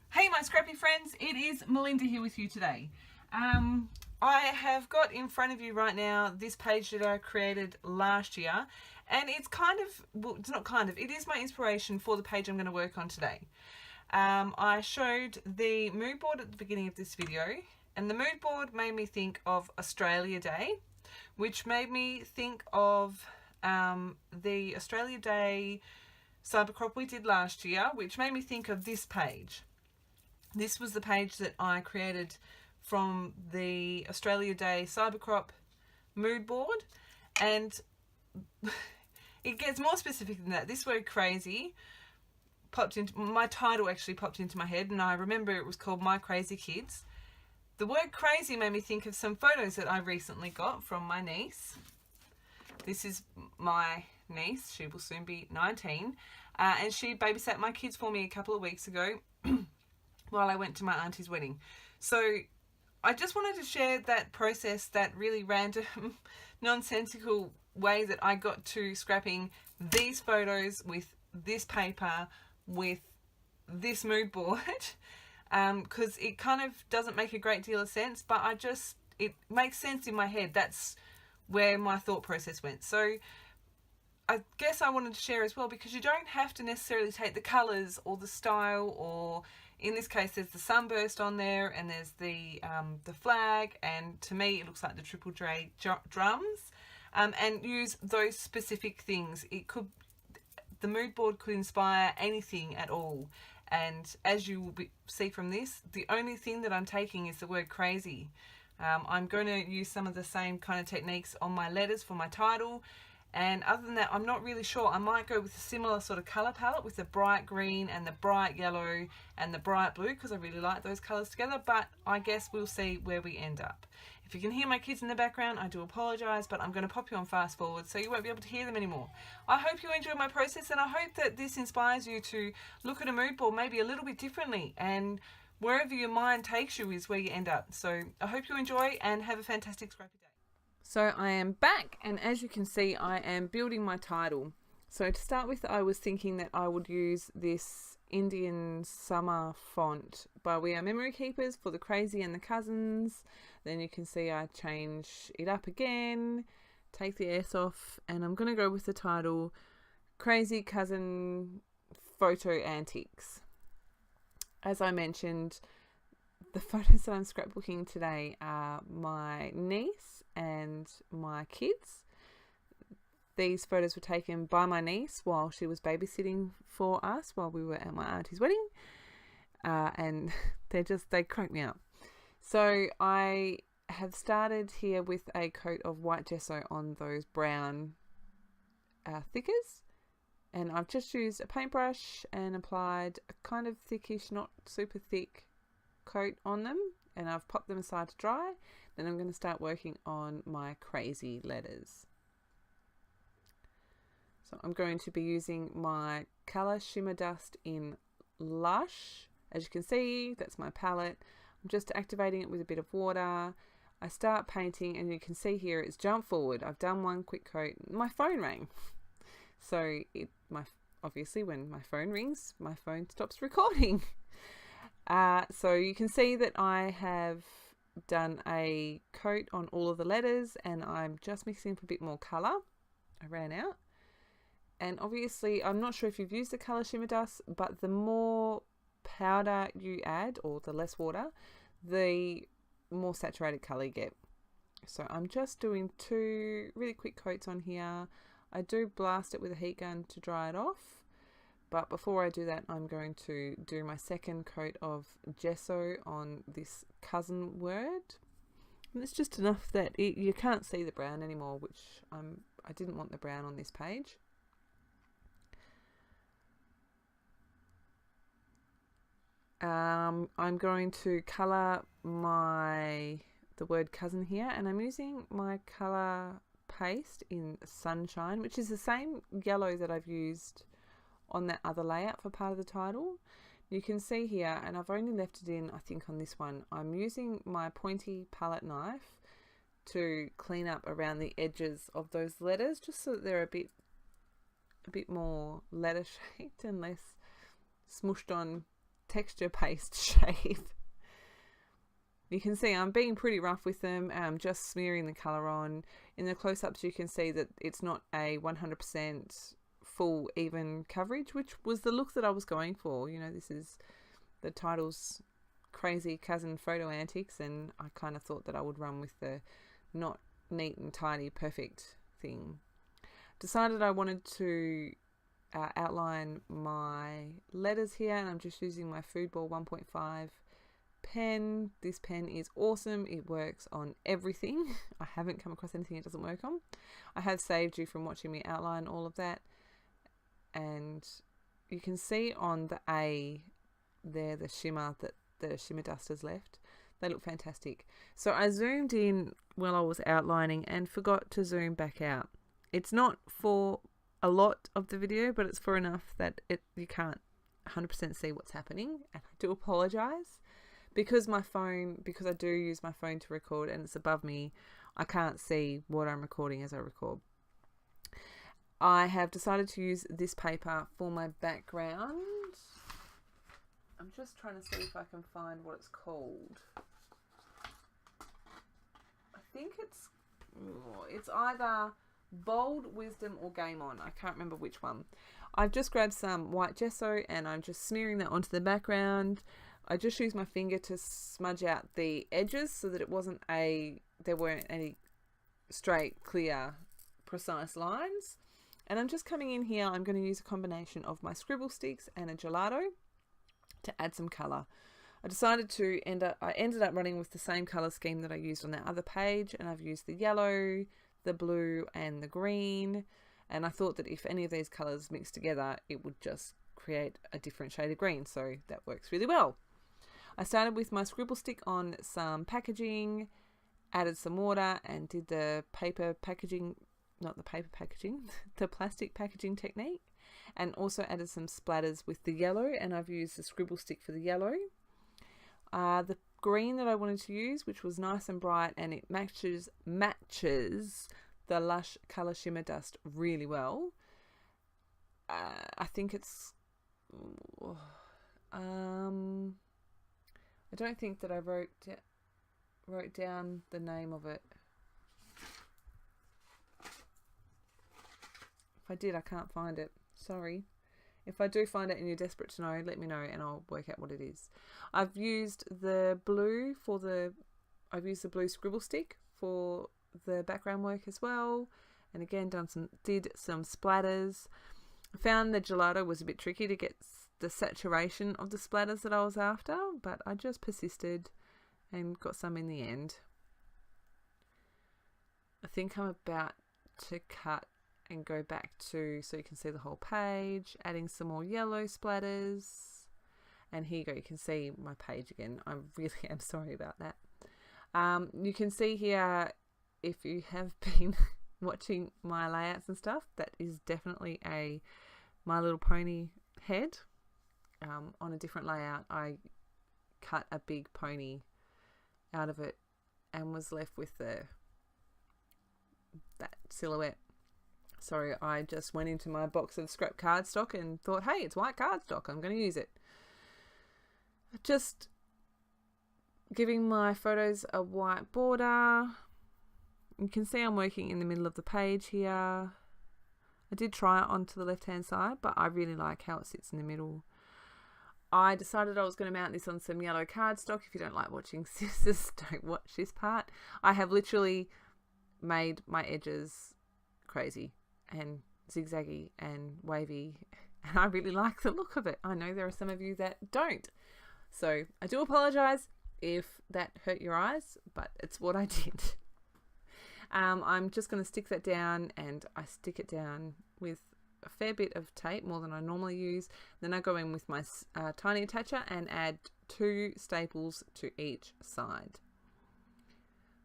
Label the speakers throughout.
Speaker 1: Hey my scrappy friends, it is Melinda here with you today. I have got in front of you right now this page that I created last year, and it's kind of, well, it's not kind of, it is my inspiration for the page I'm going to work on today. I showed the mood board at the beginning of this video, and the mood board made me think of Australia Day, which made me think of the Australia Day cyber crop we did last year, which made me think of this page. This was the page that I created from the Australia Day Cybercrop mood board, and it gets more specific than that. This word crazy popped into my title, actually popped into my head, and I remember it was called My Crazy Kids. The word crazy made me think of some photos that I recently got from my niece. This is my niece. She will soon be 19, and she babysat my kids for me a couple of weeks ago while I went to my auntie's wedding. So I just wanted to share that process, that really random, nonsensical way that I got to scrapping these photos with this paper, with this mood board, because it kind of doesn't make a great deal of sense, but it makes sense in my head. That's where my thought process went. So I guess I wanted to share as well, because you don't have to necessarily take the colours or the style, or in this case there's the sunburst on there, and there's the flag, and to me it looks like the Triple J drums, and use those specific things. The mood board could inspire anything at all, and as you will see from this, the only thing that I'm taking is the word crazy. I'm going to use some of the same kind of techniques on my letters for my title. And other than that, I'm not really sure. I might go with a similar sort of colour palette with the bright green and the bright yellow and the bright blue, because I really like those colours together, but I guess we'll see where we end up. If you can hear my kids in the background, I do apologise, but I'm going to pop you on fast forward so you won't be able to hear them anymore. I hope you enjoy my process, and I hope that this inspires you to look at a mood board maybe a little bit differently, and wherever your mind takes you is where you end up. So I hope you enjoy and have a fantastic scrappy day. So I am back, and as you can see, I am building my title. So to start with, I was thinking that I would use this Indian summer font by We Are Memory Keepers for the Crazy and the Cousins. Then you can see I change it up again, take the S off, and I'm going to go with the title Crazy Cousin Photo Antics. As I mentioned, the photos that I'm scrapbooking today are my niece and my kids. These photos were taken by my niece while she was babysitting for us while we were at my auntie's wedding, and they crack me up. So I have started here with a coat of white gesso on those brown thickers, and I've just used a paintbrush and applied a kind of thickish, not super thick coat on them, and I've popped them aside to dry. Then I'm going to start working on my crazy letters. So I'm going to be using my colour Shimmer Dust in Lush. As you can see, that's my palette. I'm just activating it with a bit of water. I start painting, and you can see here it's jumped forward. I've done one quick coat. My phone rang. So obviously when my phone rings, my phone stops recording. So you can see that I have done a coat on all of the letters, and I'm just mixing for a bit more colour. I ran out. And obviously, I'm not sure if you've used the colour Shimmer Dust, but the more powder you add, or the less water, the more saturated colour you get. So I'm just doing 2 really quick coats on here. I do blast it with a heat gun to dry it off. But before I do that, I'm going to do my second coat of gesso on this cousin word. And it's just enough that you can't see the brown anymore, which I didn't want the brown on this page. I'm going to colour the word cousin here, and I'm using my colour paste in Sunshine, which is the same yellow that I've used on that other layout for part of the title. You can see here, and I've only left it in, I think, on this one. I'm using my pointy palette knife to clean up around the edges of those letters, just so that they're a bit more letter shaped and less smushed on texture paste shape. You can see I'm being pretty rough with them. I'm just smearing the colour on. In the close-ups you can see that it's not a 100% full even coverage, which was the look that I was going for. You know, this is the title's crazy cousin Photo Antics, and I kind of thought that I would run with the not neat and tidy perfect thing. Decided I wanted to outline my letters here, and I'm just using my Foodball 1.5 pen. This pen is awesome. It works on everything. I haven't come across anything it doesn't work on. I have saved you from watching me outline all of that, and you can see on the A there the shimmer that the shimmer dust has left. They look fantastic. So I zoomed in while I was outlining and forgot to zoom back out. It's not for a lot of the video, but it's for enough that you can't 100% see what's happening, and I do apologize. Because I do use my phone to record and it's above me, I can't see what I'm recording as I record. I have decided to use this paper for my background. I'm just trying to see if I can find what it's called. I think it's either Bold, Wisdom or Game On. I can't remember which one. I've just grabbed some white gesso and I'm just smearing that onto the background. I just used my finger to smudge out the edges so that there weren't any straight, clear, precise lines. And I'm just coming in here, I'm going to use a combination of my scribble sticks and a gelato to add some colour. I decided to I ended up running with the same colour scheme that I used on that other page, and I've used the yellow, the blue and the green, and I thought that if any of these colours mixed together it would just create a different shade of green, so that works really well. I started with my scribble stick on some packaging, added some water and did the paper packaging, not the paper packaging, the plastic packaging technique, and also added some splatters with the yellow, and I've used the scribble stick for the yellow. The green that I wanted to use, which was nice and bright and it matches the Lush Colour Shimmer Dust really well. I think it's I don't think that I wrote down the name of it. If I did, I can't find it. Sorry. If I do find it and you're desperate to know, let me know and I'll work out what it is. I've used the blue blue scribble stick for the background work as well. And again, did some splatters. I found the gelato was a bit tricky to get the saturation of the splatters that I was after, but I just persisted and got some in the end. I think I'm about to cut and go back to, so you can see the whole page, adding some more yellow splatters. And here you go, you can see my page again. I really am sorry about that. You can see here, if you have been watching my layouts and stuff, that is definitely a My Little Pony head. On a different layout, I cut a big pony out of it and was left with that silhouette. So I just went into my box of scrap cardstock and thought, hey, it's white cardstock, I'm going to use it. Just giving my photos a white border. You can see I'm working in the middle of the page here. I did try it onto the left hand side, but I really like how it sits in the middle. I decided I was going to mount this on some yellow cardstock. If you don't like watching scissors, don't watch this part. I have literally made my edges crazy and zigzaggy and wavy, and I really like the look of it. I know there are some of you that don't. So I do apologize if that hurt your eyes, but it's what I did. I'm just going to stick that down, and I stick it down with a fair bit of tape, more than I normally use. Then I go in with my tiny attacher and add 2 staples to each side.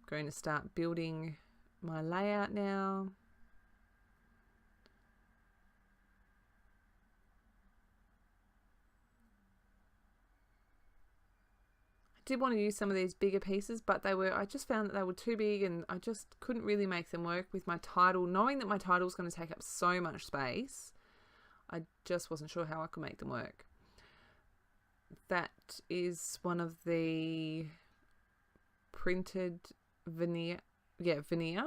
Speaker 1: I'm going to start building my layout now. I did want to use some of these bigger pieces, but I just found that they were too big, and I just couldn't really make them work with my title. Knowing that my title was going to take up so much space, I just wasn't sure how I could make them work. that is one of the printed veneer. Yeah, veneer.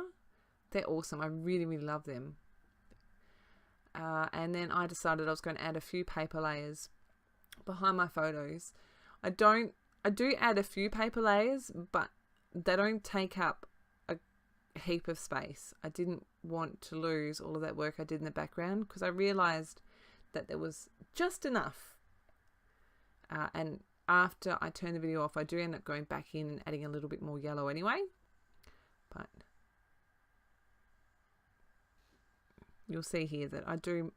Speaker 1: They're awesome. I really, really love them. And then I decided I was going to add a few paper layers behind my photos. I do add a few paper layers, but they don't take up a heap of space. I didn't want to lose all of that work I did in the background because I realized that there was just enough. And after I turn the video off, I do end up going back in and adding a little bit more yellow anyway. But you'll see here that I do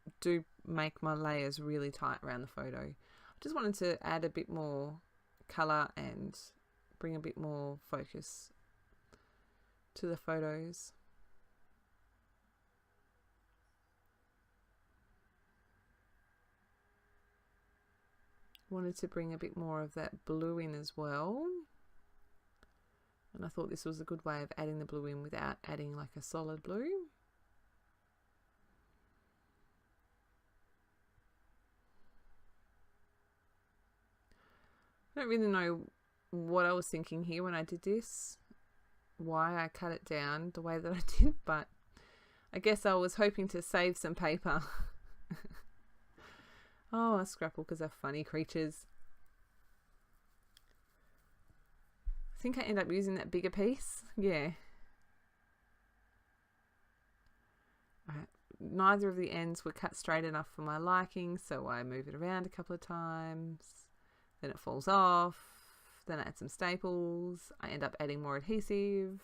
Speaker 1: make my layers really tight around the photo. I just wanted to add a bit more colour and bring a bit more focus to the photos. Wanted to bring a bit more of that blue in as well. And I thought this was a good way of adding the blue in without adding like a solid blue. I don't really know what I was thinking here when I did this, why I cut it down the way that I did, but I guess I was hoping to save some paper. Oh, scrapbookers are funny creatures. I think I end up using that bigger piece. Yeah. Neither of the ends were cut straight enough for my liking, so I move it around a couple of times. Then it falls off. Then I add some staples. I end up adding more adhesive.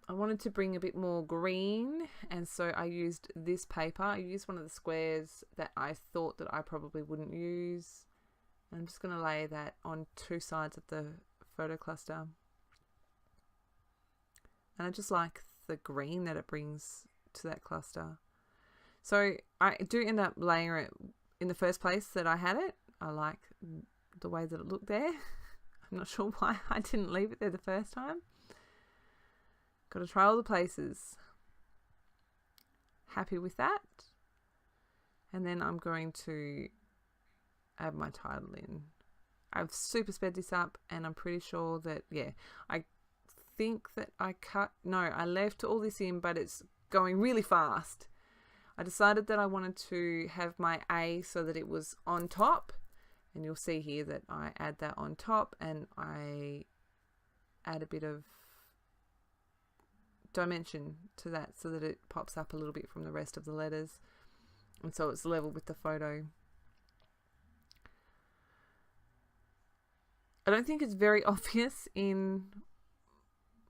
Speaker 1: I wanted to bring a bit more green, and so I used this paper. I used one of the squares that I thought that I probably wouldn't use. I'm just going to lay that on two sides of the photo cluster. And I just like the green that it brings to that cluster. So I do end up layering it in the first place that I had it. I like the way that it looked there. I'm not sure why I didn't leave it there the first time. Got to try all the places. Happy with that. And then I'm going to add my title in. I've super sped this up, and I'm pretty sure that, yeah, I think that I left all this in, but it's going really fast. I decided that I wanted to have my A so that it was on top, and you'll see here that I add that on top, and I add a bit of dimension to that so that it pops up a little bit from the rest of the letters, and so it's level with the photo. I don't think it's very obvious in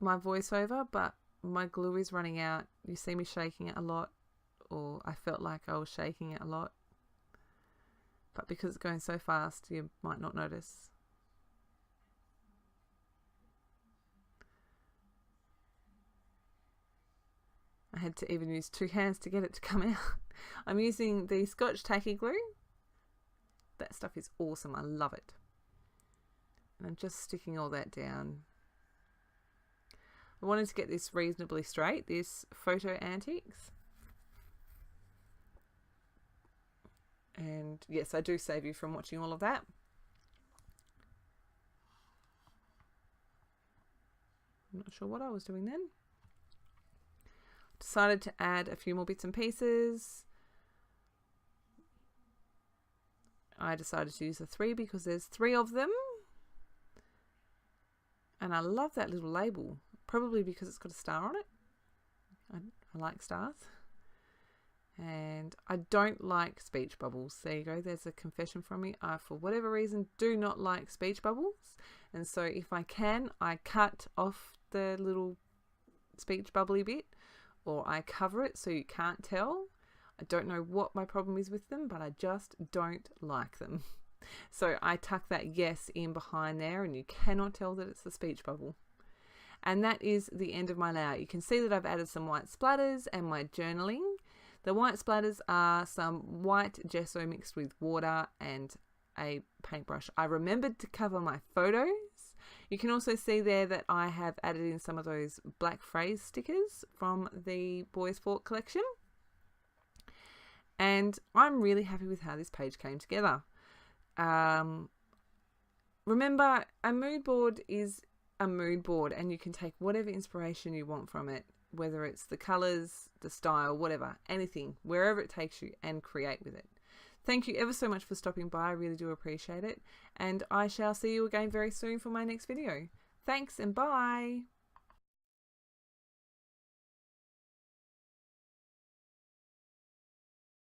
Speaker 1: my voiceover, but my glue is running out. You see me shaking it a lot, or I felt like I was shaking it a lot, but because it's going so fast, you might not notice. I had to even use two hands to get it to come out. I'm using the Scotch Tacky glue. That stuff is awesome. I love it. And I'm just sticking all that down. I wanted to get this reasonably straight, this photo Antics. And yes, I do save you from watching all of that. I'm not sure what I was doing then. Decided to add a few more bits and pieces. I decided to use the 3 because there's 3 of them. And I love that little label, probably because it's got a star on it. I like stars. And I don't like speech bubbles. There you go. There's a confession from me. I, for whatever reason, do not like speech bubbles. And so if I can, I cut off the little speech bubbly bit, or I cover it so you can't tell. I don't know what my problem is with them, but I just don't like them. So I tuck that yes in behind there, and you cannot tell that it's the speech bubble. And that is the end of my layout. You can see that I've added some white splatters and my journaling. The white splatters are some white gesso mixed with water and a paintbrush. I remembered to cover my photos. You can also see there that I have added in some of those black phrase stickers from the Boys Fork collection. And I'm really happy with how this page came together. Remember, a mood board is a mood board, and you can take whatever inspiration you want from it, whether it's the colours, the style, whatever, anything, wherever it takes you, and create with it. Thank you ever so much for stopping by. I really do appreciate it. And I shall see you again very soon for my next video. Thanks and bye.